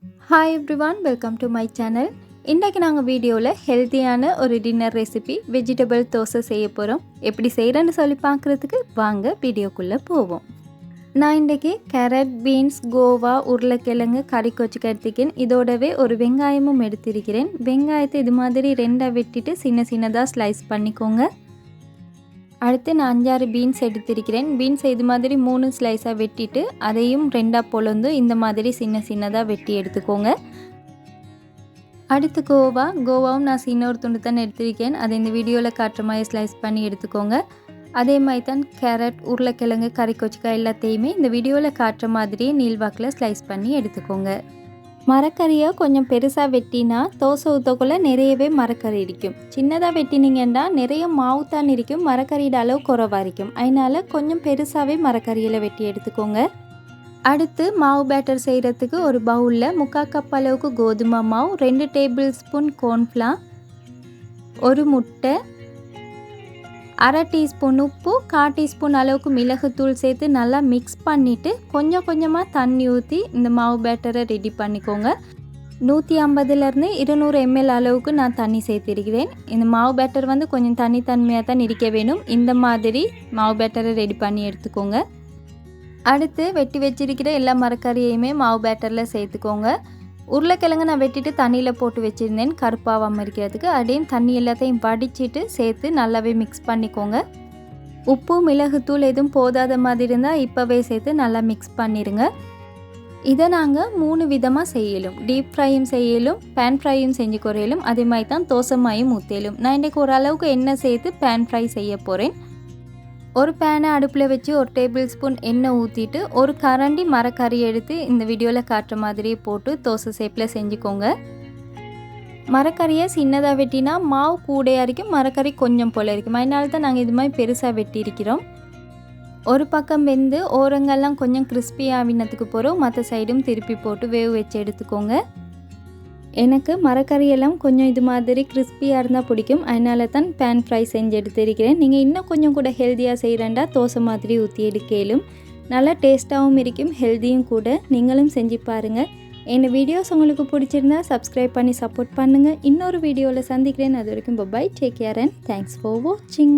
Hi everyone, welcome to my channel. இன்றைக்கு நாங்கள் வீடியோவில் ஹெல்த்தியான ஒரு டின்னர் ரெசிபி வெஜிடபிள் தோசை செய்ய போகிறோம். எப்படி செய்கிறேன்னு சொல்லி பார்க்குறதுக்கு வாங்க வீடியோக்குள்ளே போவோம். நான் இன்றைக்கி கேரட், பீன்ஸ், கோவா, உருளைக்கிழங்கு, கறிக்கொச்சுக்கு எடுத்துக்கிறேன். இதோடவே ஒரு வெங்காயமும் எடுத்திருக்கிறேன். வெங்காயத்தை இது மாதிரி ரெண்டாக வெட்டிட்டு சின்ன சின்னதாக ஸ்லைஸ் பண்ணிக்கோங்க. அடுத்து நான் 5-6 பீன்ஸ் எடுத்திருக்கிறேன். பீன்ஸை இது மாதிரி 3 ஸ்லைஸாக வெட்டிட்டு அதையும் ரெண்டாக பொழுந்து இந்த மாதிரி சின்ன சின்னதாக வெட்டி எடுத்துக்கோங்க. அடுத்து கோவாவும் நான் சின்ன ஒரு துண்டு தான் எடுத்திருக்கேன். அதை இந்த வீடியோவில் காட்டுற மாதிரி ஸ்லைஸ் பண்ணி எடுத்துக்கோங்க. அதே மாதிரி தான் கேரட், உருளைக்கிழங்கு, கறிக்கொச்சிக்காய் எல்லாத்தையுமே இந்த வீடியோவில் காட்டுற மாதிரியே நீள்வாக்கில் ஸ்லைஸ் பண்ணி எடுத்துக்கோங்க. மரக்கறியை கொஞ்சம் பெருசாக வெட்டினா தோசை ஊற்றக்குள்ளே நிறையவே மரக்கறி இருக்கும். சின்னதாக வெட்டினீங்கன்னா நிறைய மாவு தான் இருக்கும், மரக்கறியோட அளவு குறைவாக இருக்கும். அதனால் கொஞ்சம் பெருசாகவே மரக்கறியில் வெட்டி எடுத்துக்கோங்க. அடுத்து மாவு பேட்டர் செய்கிறதுக்கு ஒரு பவுலில் 3/4 கப் அளவுக்கு கோதுமை மாவு, 2 டேபிள் ஸ்பூன் கார்ன்ஃப்ளவர், 1 முட்டை, 1/2 டீஸ்பூன் உப்பு, 1/4 டீஸ்பூன் அளவுக்கு மிளகுத்தூள் சேர்த்து நல்லா மிக்ஸ் பண்ணிவிட்டு கொஞ்சம் கொஞ்சமாக தண்ணி ஊற்றி இந்த மாவு பேட்டரை ரெடி பண்ணிக்கோங்க. 150லேருந்து 200 ml அளவுக்கு நான் தண்ணி சேர்த்திருக்கிறேன். இந்த மாவு பேட்டர் கொஞ்சம் தண்ணியாக தான் இருக்க வேணும். இந்த மாதிரி மாவு பேட்டரை ரெடி பண்ணி எடுத்துக்கோங்க. அடுத்து வெட்டி வச்சிருக்கிற எல்லா மரக்கறியையுமே மாவு பேட்டரில் சேர்த்துக்கோங்க. உருளைக்கிழங்கு நான் வெட்டிட்டு தண்ணியில் போட்டு வச்சுருந்தேன் கருப்பாகாமல் இருக்கிறதுக்கு. அதையும் தண்ணி எல்லாத்தையும் வடிச்சிட்டு சேர்த்து நல்லாவே மிக்ஸ் பண்ணிக்கோங்க. உப்பு, மிளகுத்தூள் எதுவும் போதாத மாதிரி இருந்தால் இப்போவே சேர்த்து நல்லா மிக்ஸ் பண்ணிடுங்க. இதை நாங்கள் 3 விதமாக செய்யலும். டீப் ஃப்ரையும் செய்யலும், பேன் ஃப்ரையும் செஞ்சு குறையலும், அதே மாதிரி தான் தோசை மாயும் ஊற்றலும். நான் இன்றைக்கி ஓரளவுக்கு எண்ணெய் சேர்த்து பேன் ஃப்ரை செய்ய போகிறேன். ஒரு பேனை அடுப்பில் வச்சு 1 டேபிள் ஸ்பூன் எண்ணெய் ஊற்றிட்டு ஒரு கரண்டி மரக்கறி எடுத்து இந்த வீடியோவில் காட்டுற மாதிரியே போட்டு தோசை ஷேப்பில் செஞ்சுக்கோங்க. மரக்கறியை சின்னதாக வெட்டினா மாவு கூடையாக இருக்கும், மரக்கறி கொஞ்சம் போல் இருக்கும். அதனால தான் நாங்கள் இது மாதிரி பெருசாக வெட்டியிருக்கிறோம். ஒரு பக்கம் வெந்து ஓரங்கள்லாம் கொஞ்சம் கிறிஸ்பி ஆவினத்துக்கு போகிறோம். மற்ற சைடும் திருப்பி போட்டு வேக வச்சு எடுத்துக்கோங்க. எனக்கு மரக்கறியெல்லாம் கொஞ்சம் இது மாதிரி கிறிஸ்பியாக இருந்தால் பிடிக்கும். அதனால தான் பேன் ஃப்ரை செஞ்சு எடுத்திருக்கிறேன். நீங்கள் இன்னும் கொஞ்சம் கூட ஹெல்த்தியாக செய்கிறேன்டா தோசை மாதிரி ஊற்றி எடுக்கலும். நல்லா டேஸ்ட்டாகவும் இருக்கும், ஹெல்த்தியும் கூட. நீங்களும் செஞ்சு பாருங்கள். என் வீடியோஸ் உங்களுக்கு பிடிச்சிருந்தா சப்ஸ்கிரைப் பண்ணி சப்போர்ட் பண்ணுங்கள். இன்னொரு வீடியோவில் சந்திக்கிறேன். அது வரைக்கும் bye, take care and thanks for வாட்சிங்.